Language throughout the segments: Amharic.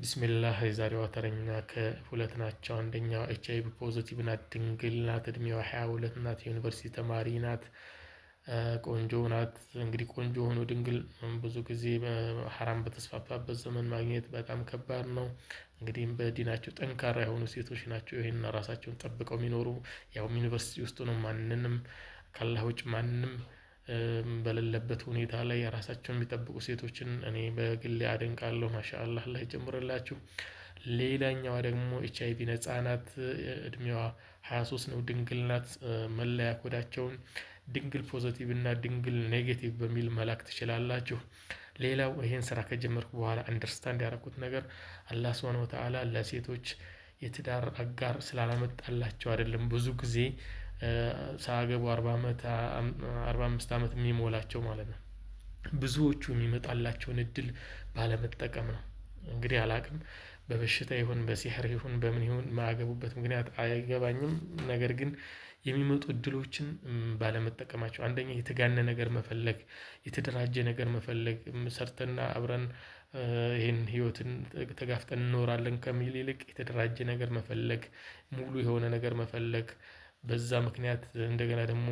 ቢስሚላህ የዛሬዋ ተረኛ ከሁለት ናቸው። አንደኛው ኤችአይቪ ፖዚቲቭ ናት፣ ድንግል ናት፣ እድሜዋ 22 ናት፣ የዩኒቨርሲቲ ተማሪ ናት፣ ቆንጆ ናት። እንግዲህ ቆንጆ ሆኖ ድንግል ብዙ ጊዜ ሐራም በተስፋፋበት ዘመን ማግኘት በጣም ከባድ ነው። እንግዲህ በዲናቸው ጠንካራ የሆኑ ሴቶች ናቸው ይህን ራሳቸውን ጠብቀው የሚኖሩ። ያው ዩኒቨርሲቲ ውስጥ ነው፣ ማንንም ካላህ ውጭ ማንም በሌለበት ሁኔታ ላይ ራሳቸውን የሚጠብቁ ሴቶችን እኔ በግሌ አደንቃለሁ። ማሻአላህ አላህ ይጨምርላችሁ። ሌላኛዋ ደግሞ ኤችአይቪ ነፃ ናት፣ እድሜዋ 23 ነው፣ ድንግል ናት። መለያ ኮዳቸውን ድንግል ፖዚቲቭ እና ድንግል ኔጌቲቭ በሚል መላክ ትችላላችሁ። ሌላው ይሄን ስራ ከጀመርኩ በኋላ አንደርስታንድ ያደረኩት ነገር አላህ ሱብሓነሁ ወተዓላ ለሴቶች የትዳር አጋር ስላላመጣላቸው አይደለም። ብዙ ጊዜ ሳያገቡ 40 ዓመት 45 ዓመት የሚሞላቸው ማለት ነው። ብዙዎቹ የሚመጣላቸውን እድል ባለመጠቀም ነው። እንግዲህ አላቅም በበሽታ ይሁን በሲህር ይሁን በምን ይሁን ማያገቡበት ምክንያት አይገባኝም። ነገር ግን የሚመጡ እድሎችን ባለመጠቀማቸው፣ አንደኛ የተጋነ ነገር መፈለግ፣ የተደራጀ ነገር መፈለግ፣ ሰርተና አብረን ይህን ህይወትን ተጋፍጠን እንኖራለን ከሚል ይልቅ የተደራጀ ነገር መፈለግ፣ ሙሉ የሆነ ነገር መፈለግ። በዛ ምክንያት እንደገና ደግሞ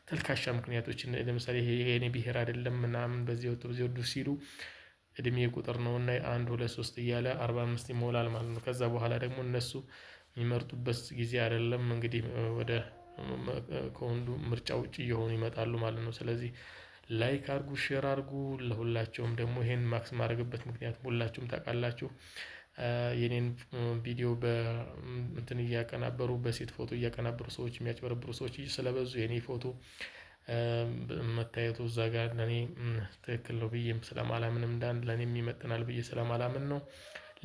ተልካሻ ምክንያቶችን ለምሳሌ ይሄ የኔ ብሄር አይደለም ምናምን በዚህ ወጡ በዚህ ወዱ ሲሉ እድሜ ቁጥር ነውና 1 2 3 እያለ 45 ይሞላል ማለት ነው። ከዛ በኋላ ደግሞ እነሱ የሚመርጡበት ጊዜ አይደለም። እንግዲህ ወደ ከወንዱ ምርጫ ውጭ እየሆኑ ይመጣሉ ማለት ነው። ስለዚህ ላይክ አርጉ፣ ሼር አርጉ። ለሁላቸውም ደግሞ ይሄን ማክስ ማድረግበት ምክንያት ሁላችሁም ታውቃላችሁ። የኔን ቪዲዮ በእንትን እያቀናበሩ በሴት ፎቶ እያቀናበሩ ሰዎች የሚያጭበረብሩ ሰዎች ስለበዙ የኔ ፎቶ መታየቱ እዛ ጋር ለኔ ትክክል ነው ብዬም ስለማላምንም እንዳንድ ለኔም ይመጥናል ብዬ ስለማላምን ነው።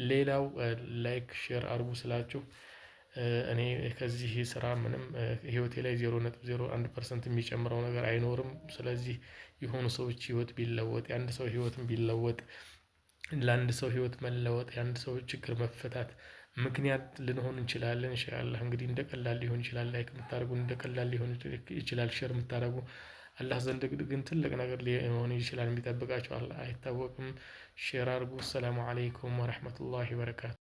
ሌላው ላይክ ሼር አርጉ ስላችሁ እኔ ከዚህ ስራ ምንም ህይወቴ ላይ 0.01% የሚጨምረው ነገር አይኖርም። ስለዚህ የሆኑ ሰዎች ህይወት ቢለወጥ፣ የአንድ ሰው ህይወትም ቢለወጥ፣ ለአንድ ሰው ህይወት መለወጥ፣ የአንድ ሰው ችግር መፈታት ምክንያት ልንሆን እንችላለን። ኢንሻአላህ እንግዲህ እንደቀላል ሊሆን ይችላል ላይክ የምታደርጉ፣ እንደቀላል ሊሆን ይችላል ሼር የምታደርጉ። አላህ ዘንድ ግን ትልቅ ነገር ሊሆን ይችላል የሚጠብቃችሁ አይታወቅም። ሼር አድርጉ። ሰላሙ አለይኩም ወራህመቱላሂ ወበረካቱ።